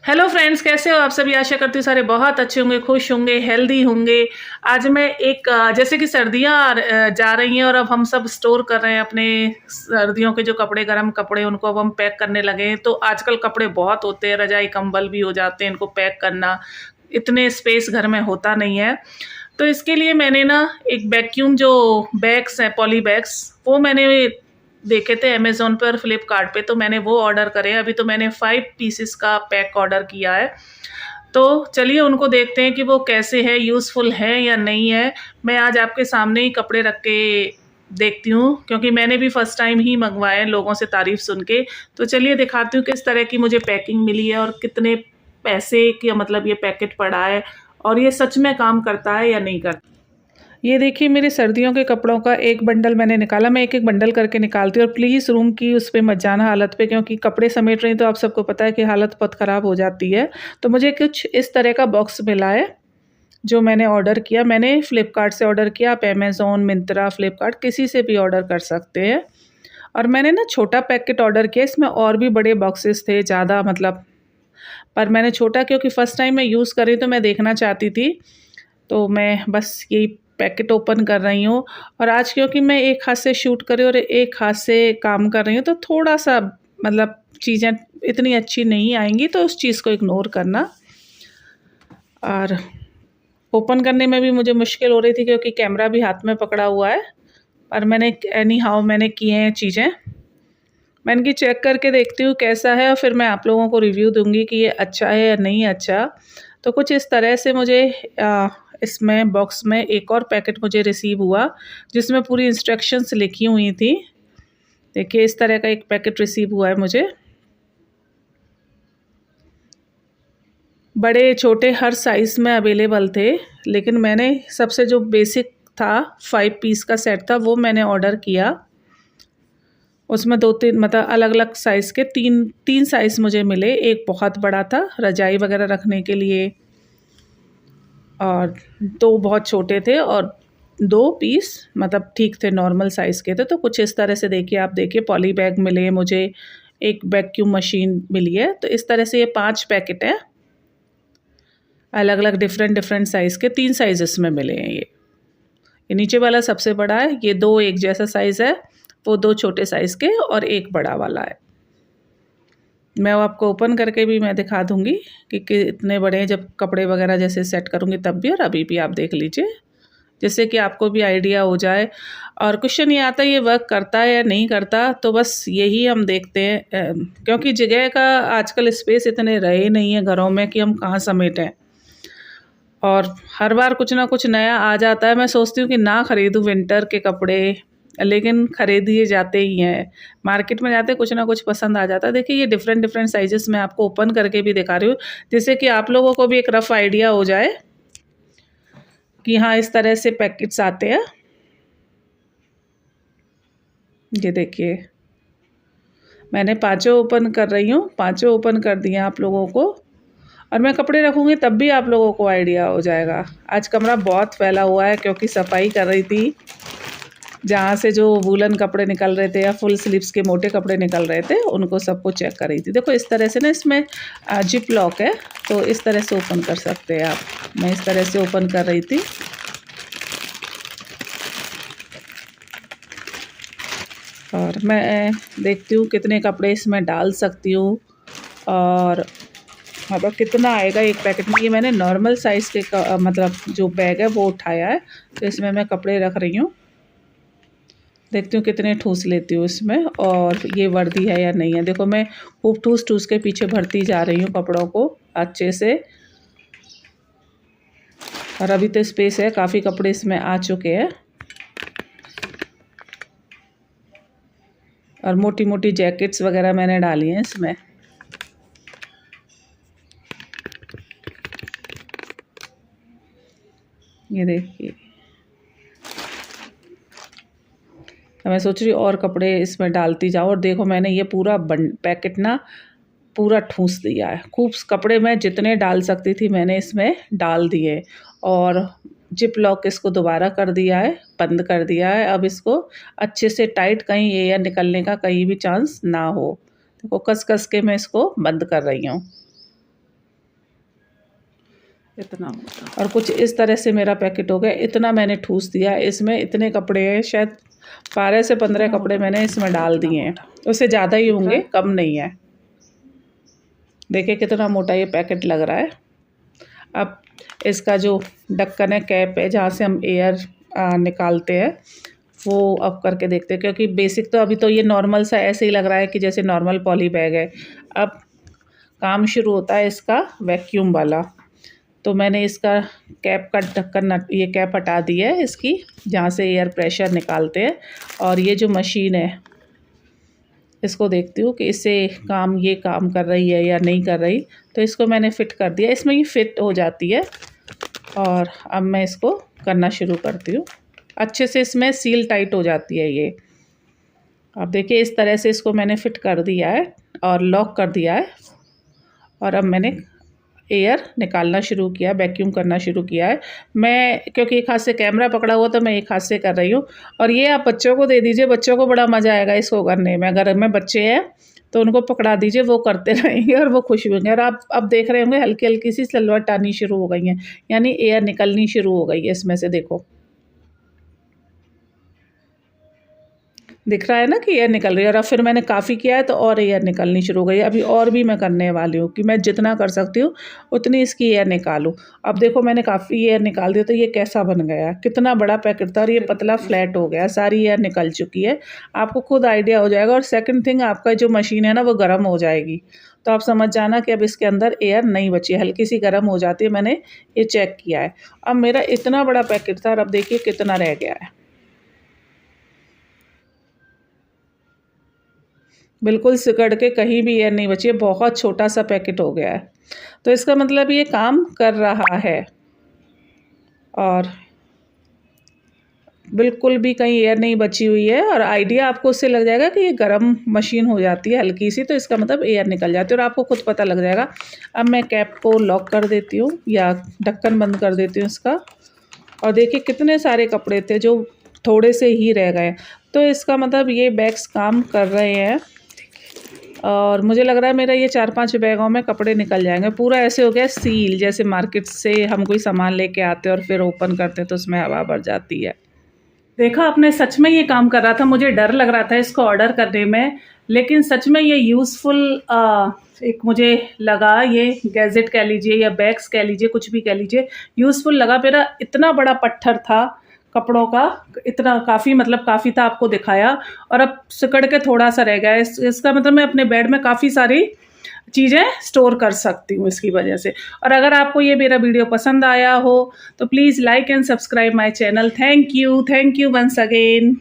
Hello friends, कैसे हो आप सभी। आशा करती हूँ सारे बहुत अच्छे होंगे, खुश होंगे, हेल्दी होंगे। आज मैं एक जैसे कि सर्दियाँ जा रही हैं और अब हम सब स्टोर कर रहे हैं अपने सर्दियों के जो कपड़े, गर्म कपड़े, उनको अब हम पैक करने लगे हैं। तो आजकल कपड़े बहुत होते हैं, रजाई कंबल भी हो जाते हैं, इनको पैक करना इतने स्पेस घर में होता नहीं है। तो इसके लिए मैंने ना एक वैक्यूम जो बैग्स हैं, पॉली बैग्स, वो मैंने देखे थे अमेज़न पे और फ्लिपकार्ट पे, तो मैंने वो ऑर्डर करे हैं। अभी तो मैंने 5 पीसेस का पैक ऑर्डर किया है। तो चलिए उनको देखते हैं कि वो कैसे है, यूज़फुल है या नहीं है। मैं आज आपके सामने ही कपड़े रख के देखती हूँ, क्योंकि मैंने भी फर्स्ट टाइम ही मंगवाए हैं लोगों से तारीफ़ सुन के। तो चलिए दिखाती हूँ किस तरह की मुझे पैकिंग मिली है और कितने पैसे का मतलब ये पैकेट पड़ा है, और ये सच में काम करता है या नहीं करता। ये देखिए मेरे सर्दियों के कपड़ों का एक बंडल मैंने निकाला। मैं एक-एक बंडल करके निकालती हूँ, और प्लीज़ रूम की उस पे मत जाना हालत पे, क्योंकि कपड़े समेट रही हूँ तो आप सबको पता है कि हालत बहुत ख़राब हो जाती है। तो मुझे कुछ इस तरह का बॉक्स मिला है, जो मैंने ऑर्डर किया। मैंने फ्लिपकार्ट से ऑर्डर किया, आप अमेज़न, मिंत्रा, फ्लिपकार्ट किसी से भी ऑर्डर कर सकते हैं। और मैंने ना छोटा पैकेट ऑर्डर किया, इसमें और भी बड़े बॉक्सेस थे ज़्यादा मतलब, पर मैंने छोटा क्योंकि फ़र्स्ट टाइम मैं यूज़ कर रही तो मैं देखना चाहती थी। तो मैं बस यही पैकेट ओपन कर रही हूँ। और आज क्योंकि मैं एक हाथ से शूट कर रही हूँ और एक हाथ से काम कर रही हूँ, तो थोड़ा-सा मतलब चीज़ें इतनी अच्छी नहीं आएँगी, तो उस चीज़ को इग्नोर करना। और ओपन करने में भी मुझे मुश्किल हो रही थी क्योंकि कैमरा भी हाथ में पकड़ा हुआ है, पर मैंने एनी हाउ मैंने किए हैं चीज़ें। मैं इनकी चेक करके देखती हूँ कैसा है, और फिर मैं आप लोगों को रिव्यू दूँगी कि ये अच्छा है या नहीं अच्छा। तो कुछ इस तरह से मुझे इसमें बॉक्स में एक और पैकेट मुझे रिसीव हुआ, जिसमें पूरी इंस्ट्रक्शंस लिखी हुई थी। देखिए इस तरह का एक पैकेट रिसीव हुआ है मुझे। बड़े छोटे हर साइज़ में अवेलेबल थे, लेकिन मैंने सबसे जो बेसिक था 5 पीस का सेट था, वो मैंने ऑर्डर किया। उसमें 2-3 मतलब अलग-अलग साइज़ के 3 साइज़ मुझे मिले। एक बहुत बड़ा था रज़ाई वग़ैरह रखने के लिए, और 2 बहुत छोटे थे, और 2 पीस मतलब ठीक थे, नॉर्मल साइज़ के थे। तो कुछ इस तरह से देखिए, आप देखिए पॉली बैग मिले हैं मुझे, एक वैक्यूम मशीन मिली है। तो इस तरह से ये 5 पैकेट हैं, अलग-अलग डिफ़रेंट साइज़ के 3 साइज़ इसमें मिले हैं ये। ये नीचे वाला सबसे बड़ा है, ये 2 एक जैसा साइज़ है, वो 2 छोटे साइज़ के और एक बड़ा वाला है। मैं वो आपको ओपन करके भी मैं दिखा दूँगी कि कितने बड़े हैं, जब कपड़े वग़ैरह जैसे सेट करूँगी तब भी, और अभी भी आप देख लीजिए, जिससे कि आपको भी आइडिया हो जाए। और क्वेश्चन ये आता है ये वर्क करता है या नहीं करता, तो बस यही हम देखते हैं। क्योंकि जगह का आजकल स्पेस इतने रहे नहीं है घरों में कि हम कहाँ समेटें, और हर बार कुछ ना कुछ नया आ जाता है। मैं सोचती हूँ कि ना खरीदूँ विंटर के कपड़े, लेकिन खरीदिए जाते ही हैं। मार्केट में जाते कुछ ना कुछ पसंद आ जाता है। देखिए ये डिफ़रेंट साइज़ेस मैं आपको ओपन करके भी दिखा रही हूँ, जिससे कि आप लोगों को भी एक रफ़ आइडिया हो जाए कि हाँ, इस तरह से पैकेट्स आते हैं। ये देखिए, मैंने पाँचों ओपन कर रही हूँ, पाँचों ओपन कर दिए आप लोगों को, और मैं कपड़े रखूँगी तब भी आप लोगों को आइडिया हो जाएगा। आज कमरा बहुत फैला हुआ है क्योंकि सफाई कर रही थी, जहाँ से जो वूलन कपड़े निकल रहे थे या फुल स्लीव्स के मोटे कपड़े निकल रहे थे, उनको सबको चेक कर रही थी। देखो इस तरह से ना इसमें जिप लॉक है, तो इस तरह से ओपन कर सकते हैं आप। मैं इस तरह से ओपन कर रही थी। और मैं देखती हूँ कितने कपड़े इसमें डाल सकती हूँ, और मतलब कितना आएगा एक पैकेट में। ये मैंने नॉर्मल साइज़ के मतलब जो बैग है वो उठाया है, तो इसमें मैं कपड़े रख रही हूँ। देखती हूँ कितने ठूस लेती हूँ इसमें, और ये वर्दी है या नहीं है। देखो मैं खूब ठूस के पीछे भरती जा रही हूँ कपड़ों को अच्छे से। और अभी तो स्पेस है, काफ़ी कपड़े इसमें आ चुके हैं, और मोटी जैकेट्स वगैरह मैंने डाली हैं इसमें। ये देखिए, मैं सोच रही हूँ और कपड़े इसमें डालती जाऊँ। और देखो मैंने ये पूरा पैकेट ना पूरा ठूस दिया है। खूब कपड़े मैं जितने डाल सकती थी मैंने इसमें डाल दिए, और जिप लॉक इसको दोबारा कर दिया है, बंद कर दिया है। अब इसको अच्छे से टाइट, कहीं एयर निकलने का कहीं भी चांस ना हो। देखो कस के मैं इसको बंद कर रही हूँ। इतना मोटा। और कुछ इस तरह से मेरा पैकेट हो गया। इतना मैंने ठूस दिया, इसमें इतने कपड़े हैं, शायद 12 से 15 कपड़े मैंने इसमें डाल दिए हैं। उससे ज़्यादा ही होंगे, कम नहीं है। देखिए कितना मोटा ये पैकेट लग रहा है। अब इसका जो ढक्कन है, कैप है, जहाँ से हम एयर निकालते हैं, वो अब करके देखते हैं। क्योंकि बेसिक तो अभी तो ये नॉर्मल सा ऐसे ही लग रहा है कि जैसे नॉर्मल पॉली बैग है। अब काम शुरू होता है इसका वैक्यूम वाला। तो मैंने इसका कैप का ढक्कन, ये कैप हटा दी है इसकी, जहाँ से एयर प्रेशर निकालते हैं। और ये जो मशीन है, इसको देखती हूँ कि इससे ये काम कर रही है या नहीं कर रही। तो इसको मैंने फ़िट कर दिया, इसमें ये फ़िट हो जाती है। और अब मैं इसको करना शुरू करती हूँ। अच्छे से इसमें सील टाइट हो जाती है ये। अब देखिए इस तरह से इसको मैंने फ़िट कर दिया है और लॉक कर दिया है। और अब मैंने एयर निकालना शुरू किया, वैक्यूम करना शुरू किया है। मैं क्योंकि एक हाथ से कैमरा पकड़ा हुआ, तो मैं एक हाथ से कर रही हूँ। और ये आप बच्चों को दे दीजिए, बच्चों को बड़ा मज़ा आएगा इसको करने में। अगर में बच्चे हैं तो उनको पकड़ा दीजिए, वो करते रहेंगे और वो खुश होंगे। और आप अब देख रहे होंगे हल्की हल्की सी सलवट आनी शुरू हो गई है, यानी एयर निकलनी शुरू हो गई है इसमें से। देखो दिख रहा है ना कि एयर निकल रही है। और अब फिर मैंने काफ़ी किया है तो और एयर निकलनी शुरू हो गई है। अभी और भी मैं करने वाली हूँ कि मैं जितना कर सकती हूँ उतनी इसकी एयर निकालूँ। अब देखो मैंने काफ़ी एयर निकाल दी, तो ये कैसा बन गया, कितना बड़ा पैकेट था और ये पतला फ्लैट हो गया, सारी एयर निकल चुकी है। आपको खुद आइडिया हो जाएगा। और सेकंड थिंग, आपका जो मशीन है ना वो गर्म हो जाएगी, तो आप समझ जाना कि अब इसके अंदर एयर नहीं बची है, हल्की सी गर्म हो जाती है। मैंने ये चेक किया है। अब मेरा इतना बड़ा पैकेट था और अब देखिए कितना रह गया है। बिल्कुल सिकुड़ के कहीं भी एयर नहीं बची है, बहुत छोटा सा पैकेट हो गया है। तो इसका मतलब ये काम कर रहा है और बिल्कुल भी कहीं एयर नहीं बची हुई है। और आइडिया आपको उससे लग जाएगा कि ये गर्म मशीन हो जाती है हल्की सी, तो इसका मतलब एयर निकल जाती है और आपको खुद पता लग जाएगा। अब मैं कैप को लॉक कर देती हूँ या ढक्कन बंद कर देती हूँ इसका। और देखिए कितने सारे कपड़े थे जो थोड़े से ही रह गए। तो इसका मतलब ये बैग्स काम कर रहे हैं। और मुझे लग रहा है मेरा ये 4-5 बैगों में कपड़े निकल जाएंगे। पूरा ऐसे हो गया सील, जैसे मार्केट से हम कोई सामान लेके आते हैं और फिर ओपन करते हैं तो उसमें हवा भर जाती है। देखा आपने, सच में ये काम कर रहा था। मुझे डर लग रहा था इसको ऑर्डर करने में, लेकिन सच में ये यूज़फुल एक मुझे लगा। ये गैजेट कह लीजिए या बैग्स कह लीजिए, कुछ भी कह लीजिए, यूज़फुल लगा। मेरा इतना बड़ा पत्थर था कपड़ों का, इतना काफ़ी मतलब काफ़ी था, आपको दिखाया। और अब सिकड़ के थोड़ा सा रह गया। इसका मतलब मैं अपने बेड में काफ़ी सारी चीज़ें स्टोर कर सकती हूँ इसकी वजह से। और अगर आपको ये मेरा वीडियो पसंद आया हो तो please like and subscribe my channel. Thank you once again.